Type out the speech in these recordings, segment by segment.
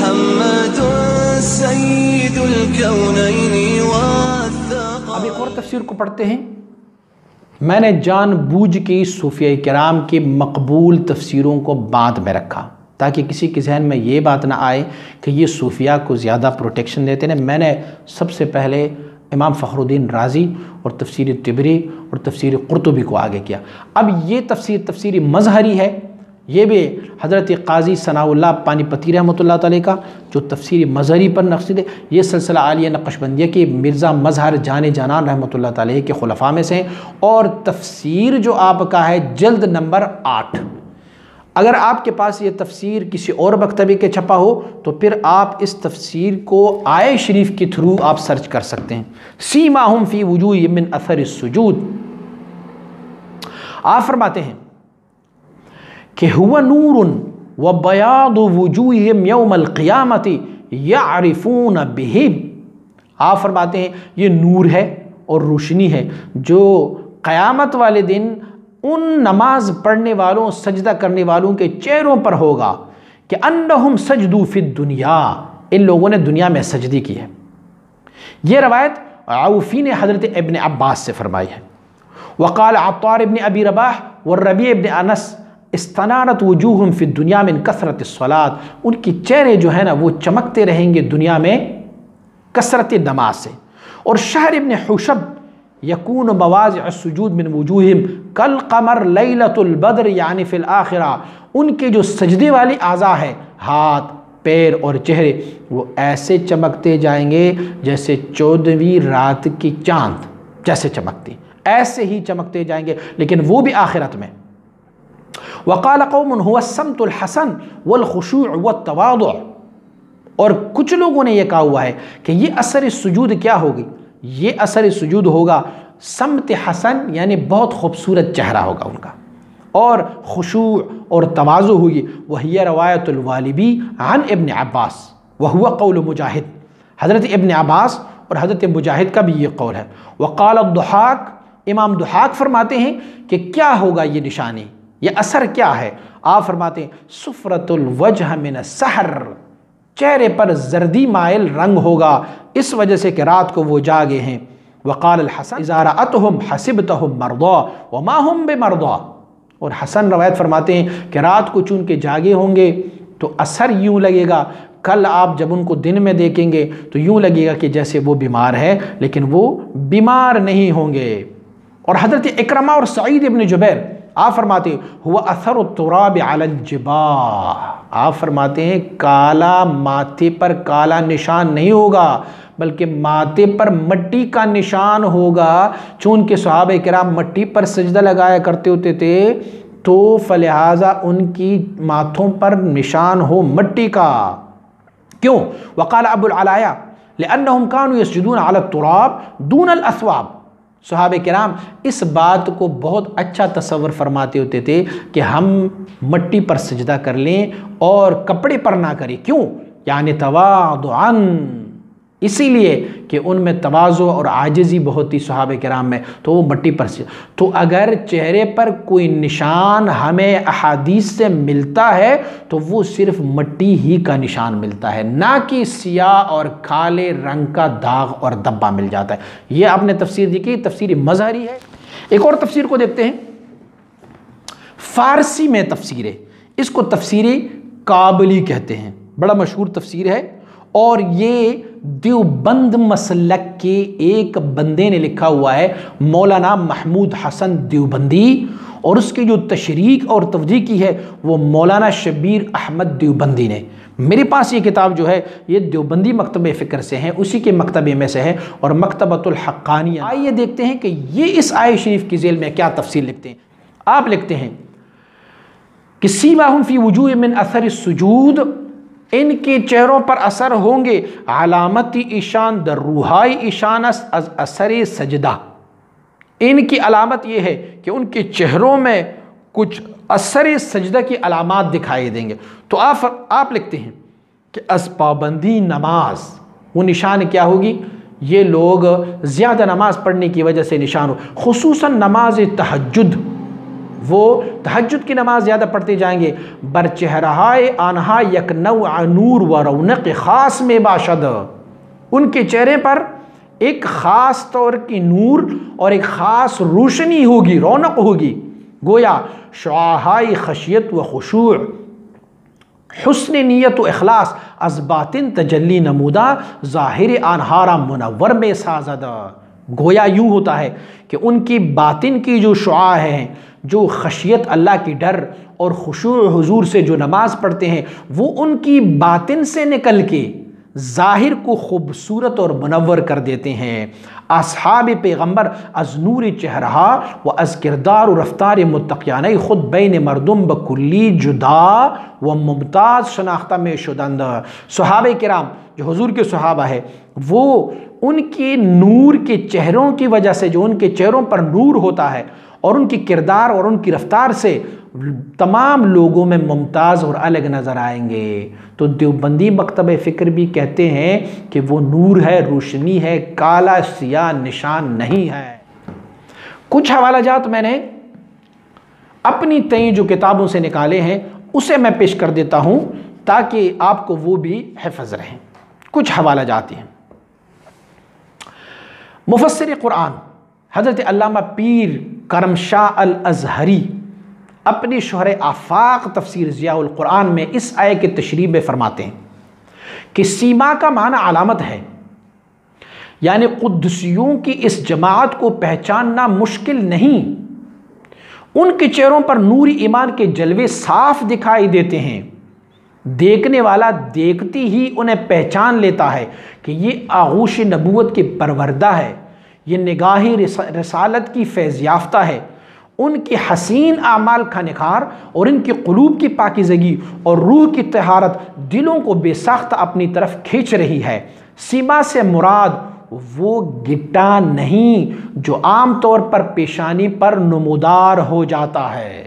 محمد سید الکونین والثقلین۔ اب ایک اور تفسیر کو پڑھتے ہیں۔ میں نے جان بوجھ کے صوفیہ کرام کی مقبول تفسیروں کو بعد میں رکھا تاکہ کسی کے ذہن میں یہ بات نہ آئے کہ یہ صوفیہ کو زیادہ پروٹیکشن دیتے ہیں۔ میں نے سب سے پہلے امام فخر الدین رازی اور تفسیر طبری اور تفسیر قرطبی کو آگے کیا۔ اب یہ تفسیر مظہری ہے، یہ بھی حضرت قاضی ثناء اللہ پانی پتی رحمۃ اللہ تعالی کا جو تفسیر مظہری پر نقشید ہے، یہ سلسلہ عالیہ نقشبندیہ کے مرزا مظہر جان جانان رحمۃ اللہ تعالی کے خلفاء میں سے ہیں۔ اور تفسیر جو آپ کا ہے جلد نمبر 8، اگر آپ کے پاس یہ تفسیر کسی اور مکتبے کے چھپا ہو تو پھر آپ اس تفسیر کو آیہ شریف کے تھرو آپ سرچ کر سکتے ہیں۔ سیماہم فی وجوہہم من اثر السجود، آپ فرماتے ہیں کہ ہوا نور و بیاض وجوہہم یوم القیامت یعرفون بہ، آپ فرماتے ہیں یہ نور ہے اور روشنی ہے جو قیامت والے دن ان نماز پڑھنے والوں سجدہ کرنے والوں کے چہروں پر ہوگا کہ انہم سجدوا فی الدنیا، ان لوگوں نے دنیا میں سجدی کی ہے۔ یہ روایت عوفی نے حضرت ابن عباس سے فرمائی ہے۔ وقال عطار ابن ابی رباح والربیع ابن انس استنارت وجوہم فی الدنیا من کثرت الصلاۃ، ان کی چہرے جو ہے نا وہ چمکتے رہیں گے دنیا میں کثرت نماز سے۔ اور شہر ابن حشب یکون مواضع السجود من وجوہہم کالقمر لیلۃ البدر، یعنی فی الآخرہ ان کے جو سجدے والی اعضاء ہے، ہاتھ پیر اور چہرے، وہ ایسے چمکتے جائیں گے جیسے 14ویں رات کی چاند جیسے چمکتی، ایسے ہی چمکتے جائیں گے، لیکن وہ بھی آخرت میں۔ وقال قوم هو الصمت الحسن والخشوع والتواضع، اور کچھ لوگوں نے یہ کہا ہوا ہے کہ یہ اثر سجود کیا ہوگی، یہ اثر سجود ہوگا سمت حسن، یعنی بہت خوبصورت چہرہ ہوگا ان کا، اور خشوع اور تواضع ہوگی۔ وہی روایت الوالبی عن ابن عباس وہو قول مجاہد، حضرت ابن عباس اور حضرت مجاہد کا بھی یہ قول ہے۔ وقال الضحاک، امام ضحاک فرماتے ہیں کہ کیا ہوگا یہ نشانی، یہ اثر کیا ہے؟ آپ فرماتے ہیں صفرۃ الوجہ من السحر، چہرے پر زردی مائل رنگ ہوگا اس وجہ سے کہ رات کو وہ جاگے ہیں۔ وقال الحسن اذا رأتهم حسبتهم مرضى وما هم بمرضى، اور حسن روایت فرماتے ہیں کہ رات کو چون کے جاگے ہوں گے تو اثر یوں لگے گا، کل آپ جب ان کو دن میں دیکھیں گے تو یوں لگے گا کہ جیسے وہ بیمار ہے، لیکن وہ بیمار نہیں ہوں گے۔ اور حضرت اکرمہ اور سعید ابن جبیر آپ فرماتے ہیں ہوا اثر التراب علی الجباہ، آپ فرماتے ہیں کالا ماتھے پر کالا نشان نہیں ہوگا بلکہ ماتھے پر مٹی کا نشان ہوگا، چونکہ صحابہ کرام مٹی پر سجدہ لگایا کرتے ہوتے تھے تو فلہذا ان کی ماتھوں پر نشان ہو مٹی کا۔ کیوں؟ وقال ابو العلایا لأنهم كانوا يسجدون على التراب دون الأثواب، صحابہ کرام اس بات کو بہت اچھا تصور فرماتے ہوتے تھے کہ ہم مٹی پر سجدہ کر لیں اور کپڑے پر نہ کریں۔ کیوں؟ یعنی تواضعاً، اسی لیے کہ ان میں تواضع اور عاجزی بہت تھی صحابہ کرام میں، تو وہ مٹی پر سجدہ۔ تو اگر چہرے پر کوئی نشان ہمیں احادیث سے ملتا ہے تو وہ صرف مٹی ہی کا نشان ملتا ہے، نہ کہ سیاہ اور کالے رنگ کا داغ اور دبا مل جاتا ہے۔ یہ آپ نے تفسیر دیکھی، تفسیر مظہری ہے۔ ایک اور تفسیر کو دیکھتے ہیں، فارسی میں تفسیر ہے، اس کو تفسیر کابلی کہتے ہیں، بڑا مشہور تفسیر ہے، اور یہ دیوبند مسلک کے ایک بندے نے لکھا ہوا ہے، مولانا محمود حسن دیوبندی، اور اس کی جو تشریح اور توجیہ کی ہے وہ مولانا شبیر احمد دیوبندی نے۔ میرے پاس یہ کتاب جو ہے یہ دیوبندی مکتبہ فکر سے ہیں، اسی کے مکتبے میں سے ہے، اور مکتبۃ الحقانیہ۔ آئیے دیکھتے ہیں کہ یہ اس آیہ شریف کی ذیل میں کیا تفسیر لکھتے ہیں۔ آپ لکھتے ہیں کہ سیماہم فی وجوہ من اثر السجود، ان کے چہروں پر اثر ہوں گے علامتی ایشان در روحائی ایشان از اثر سجدہ، ان کی علامت یہ ہے کہ ان کے چہروں میں کچھ اثر سجدہ کی علامات دکھائی دیں گے۔ تو آپ لکھتے ہیں کہ از پابندی نماز، وہ نشان کیا ہوگی؟ یہ لوگ زیادہ نماز پڑھنے کی وجہ سے نشان ہو، خصوصاً نماز تہجد، وہ تہجد کی نماز زیادہ پڑھتے جائیں گے. بر چہرہائے آنہا یک نوع نور و رونق خاص میں باشد. ان کے چہرے پر ایک خاص طور کی نور اور ایک خاص روشنی ہوگی، رونق ہوگی. گویا شعاعۂ خشیت و خشوع، حسن نیت و اخلاص از باطن تجلی نمودہ، ظاہر آنہارا منور میں سازدہ. گویا یوں ہوتا ہے کہ ان کی باطن کی جو شعاع ہیں، جو خشیت اللہ کی ڈر اور خشوع حضور سے جو نماز پڑھتے ہیں، وہ ان کی باطن سے نکل کے ظاہر کو خوبصورت اور منور کر دیتے ہیں. اصحاب پیغمبر از نور چہرہ و از کردار و رفتار متقیانہ خود بین مردم بکلی جدا و ممتاز شناختہ میں شدند. صحابہ کرام جو حضور کے صحابہ ہے، وہ ان کے نور کے چہروں کی وجہ سے، جو ان کے چہروں پر نور ہوتا ہے اور ان کی کردار اور ان کی رفتار سے تمام لوگوں میں ممتاز اور الگ نظر آئیں گے. تو دیوبندی مکتب فکر بھی کہتے ہیں کہ وہ نور ہے، روشنی ہے، کالا سیاہ نشان نہیں ہے. کچھ حوالہ جات میں نے اپنی تئیں جو کتابوں سے نکالے ہیں اسے میں پیش کر دیتا ہوں تاکہ آپ کو وہ بھی حفظ رہیں. کچھ حوالہ جات ہیں. مفسر قرآن حضرت علامہ پیر کرم شاہ الازہری اپنی شرح آفاق تفسیر ضیاء القرآن میں اس آیے کے تشریح میں فرماتے ہیں کہ سیما کا معنی علامت ہے، یعنی قدسیوں کی اس جماعت کو پہچاننا مشکل نہیں. ان کے چہروں پر نور ایمان کے جلوے صاف دکھائی دیتے ہیں. دیکھنے والا دیکھتی ہی انہیں پہچان لیتا ہے کہ یہ آغوش نبوت کے پروردہ ہے، یہ نگاہ رسالت کی فیض یافتہ ہے. ان کی حسین اعمال کا نکھار اور ان کی قلوب کی پاکیزگی اور روح کی طہارت دلوں کو بے ساختہ اپنی طرف کھینچ رہی ہے. سیما سے مراد وہ گٹا نہیں جو عام طور پر پیشانی پر نمودار ہو جاتا ہے،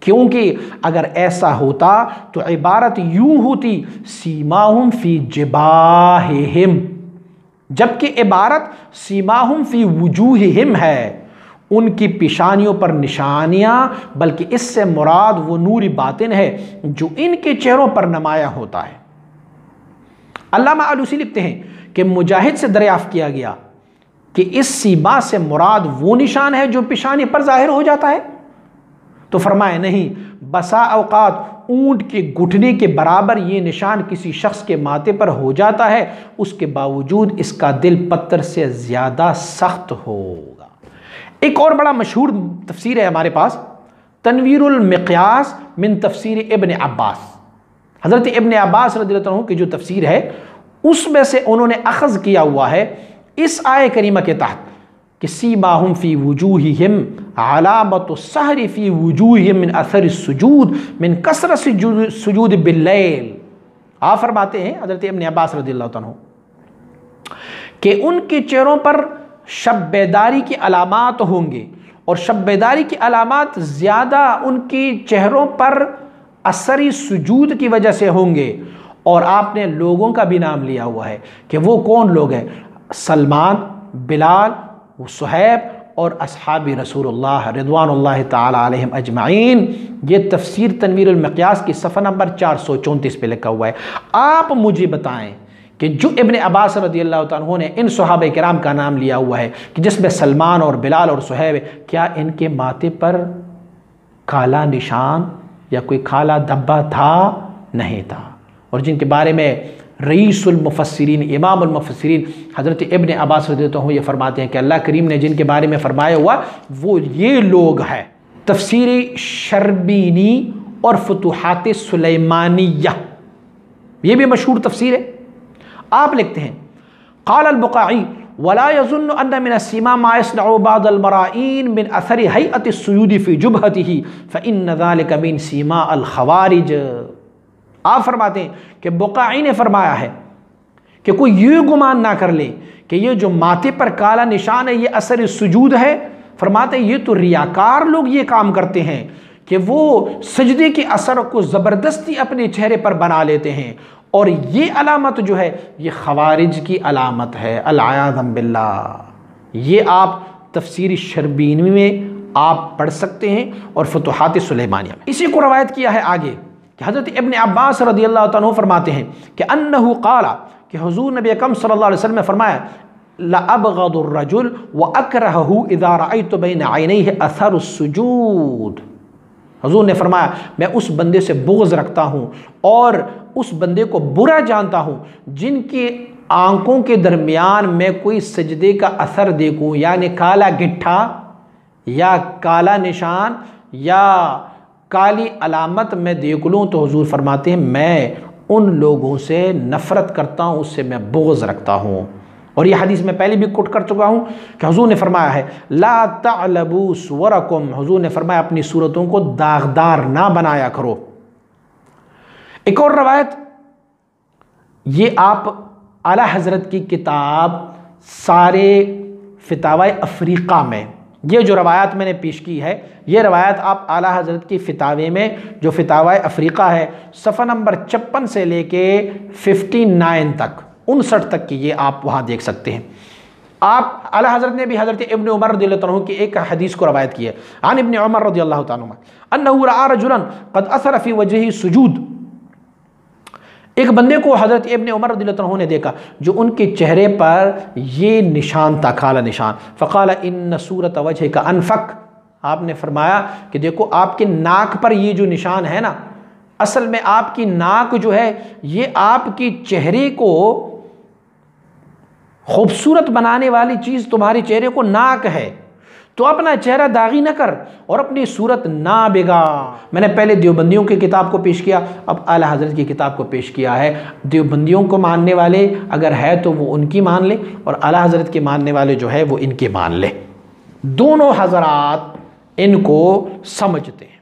کیونکہ اگر ایسا ہوتا تو عبارت یوں ہوتی سیماہم فی جباہہم، جبکہ عبارت سیماہم فی وجوہہم ہے، ان کی پیشانیوں پر نشانیاں، بلکہ اس سے مراد وہ نور باطن ہے جو ان کے چہروں پر نمایاں ہوتا ہے. علامہ آلوسی لکھتے ہیں کہ مجاہد سے دریافت کیا گیا کہ اس سیما سے مراد وہ نشان ہے جو پیشانی پر ظاہر ہو جاتا ہے، تو فرمائے نہیں، بسا اوقات اونٹ کے گھٹنے کے برابر یہ نشان کسی شخص کے ماتھے پر ہو جاتا ہے، اس کے باوجود اس کا دل پتھر سے زیادہ سخت ہوگا. ایک اور بڑا مشہور تفسیر ہے ہمارے پاس، تنویر المقیاس من تفسیر ابن عباس. حضرت ابن عباس رضی اللہ عنہ کی جو تفسیر ہے اس میں سے انہوں نے اخذ کیا ہوا ہے اس آیہ کریمہ کے تحت کہ سیماہم فی وجوہہم علامت السحر فی وجوہہم من اثر السجود من کثرت السجود باللیل. آپ فرماتے ہیں حضرت ابن عباس رضی اللہ عنہ کہ ان کے چہروں پر شب بیداری کی علامات ہوں گے، اور شب بیداری کی علامات زیادہ ان کی چہروں پر اثر سجود کی وجہ سے ہوں گے. اور آپ نے لوگوں کا بھی نام لیا ہوا ہے کہ وہ کون لوگ ہیں، سلمان، بلال، صہیب اور اصحاب رسول اللہ رضوان اللہ تعالی علیہم اجمعین. یہ تفسیر تنویر المقیاس کی صفحہ نمبر 434 پہ لکھا ہوا ہے. آپ مجھے بتائیں کہ جو ابن عباس رضی اللہ عنہ نے ان صحابہ کرام کا نام لیا ہوا ہے کہ جس میں سلمان اور بلال اور صہیب، کیا ان کے ماتھے پر کالا نشان یا کوئی کالا دھبا تھا؟ نہیں تھا. اور جن کے بارے میں رئیس المفسرین، امام المفسرین حضرت ابن عباس رضی اللہ عنہ یہ فرماتے ہیں کہ اللہ کریم نے جن کے بارے میں فرمایا ہوا وہ یہ لوگ ہیں. تفسیر شربینی اور فتوحات سلیمانیہ یہ بھی مشہور تفسیر ہے. آپ لکھتے ہیں قال البقاعی ولا يظن ان من السیما ما يصنع بعض المرائین من اثر هیئۃ السجود فی جبهته فان ذلك من سیما الخوارج. آپ فرماتے ہیں کہ بقاعی نے فرمایا ہے کہ کوئی یہ گمان نہ کر لے کہ یہ جو ماتھے پر کالا نشان ہے یہ اثر سجود ہے. فرماتے ہیں یہ تو ریاکار لوگ یہ کام کرتے ہیں کہ وہ سجدے کے اثر کو زبردستی اپنے چہرے پر بنا لیتے ہیں، اور یہ علامت جو ہے یہ خوارج کی علامت ہے، العیاذ باللہ. یہ آپ تفسیر شربینی میں آپ پڑھ سکتے ہیں اور فتوحات سلیمانیہ میں۔ اسی کو روایت کیا ہے آگے کہ حضرت ابن عباس رضی اللہ تعالیٰ عنہ فرماتے ہیں کہ انہو قال، کہ حضور نبی اکرم صلی اللہ علیہ وسلم نے فرمایا لَأَبْغَضُ الرَّجُلُ وَأَكْرَهُ إِذَا رَأَيْتُ بَيْنَ عَيْنَيْهِ أَثَرُ السُّجُودِ، حضور نے فرمایا میں اس بندے سے بغض رکھتا ہوں اور اس بندے کو برا جانتا ہوں جن کی آنکھوں کے درمیان میں کوئی سجدے کا اثر دیکھوں، یعنی کالا گٹھا یا کالا نشان یا کالی علامت میں دیکھ لوں تو حضور فرماتے ہیں میں ان لوگوں سے نفرت کرتا ہوں، اس سے میں بغض رکھتا ہوں۔ اور یہ حدیث میں پہلے بھی کوٹ کر چکا ہوں کہ حضور نے فرمایا ہے لا تعلبوا صورکم، حضور نے فرمایا اپنی صورتوں کو داغدار نہ بنایا کرو۔ ایک اور روایت، یہ آپ اعلیٰ حضرت کی کتاب سارے فتاوی افریقہ میں، یہ جو روایات میں نے پیش کی ہے یہ روایت آپ اعلیٰ حضرت کی فتاوی میں جو فتاوی افریقہ ہے صفحہ نمبر 56 سے لے کے 59 تک 59 تک کی یہ آپ وہاں دیکھ سکتے ہیں۔ آپ اعلیٰ حضرت نے بھی حضرت ابن عمر رضی اللہ عنہ کی ایک حدیث کو روایت کی ہے، عن ابن عمر رضی اللہ تعالیٰ عنہ انہ رأى رجلا قد اثر فی وجہہ سجود، ایک بندے کو حضرت ابن عمر رضی اللہ عنہ نے دیکھا جو ان کے چہرے پر یہ نشان تھا، کالا نشان، فقال ان صورت وجہ کا انفق، آپ نے فرمایا کہ دیکھو آپ کے ناک پر یہ جو نشان ہے نا، اصل میں آپ کی ناک جو ہے یہ آپ کی چہرے کو خوبصورت بنانے والی چیز تمہارے چہرے کو ناک ہے، تو اپنا چہرہ داغی نہ کر اور اپنی صورت نہ بگاڑ۔ میں نے پہلے دیوبندیوں کی کتاب کو پیش کیا، اب اعلیٰ حضرت کی کتاب کو پیش کیا ہے۔ دیوبندیوں کو ماننے والے اگر ہے تو وہ ان کی مان لے، اور اعلیٰ حضرت کے ماننے والے جو ہے وہ ان کی مان لے، دونوں حضرات ان کو سمجھتے ہیں۔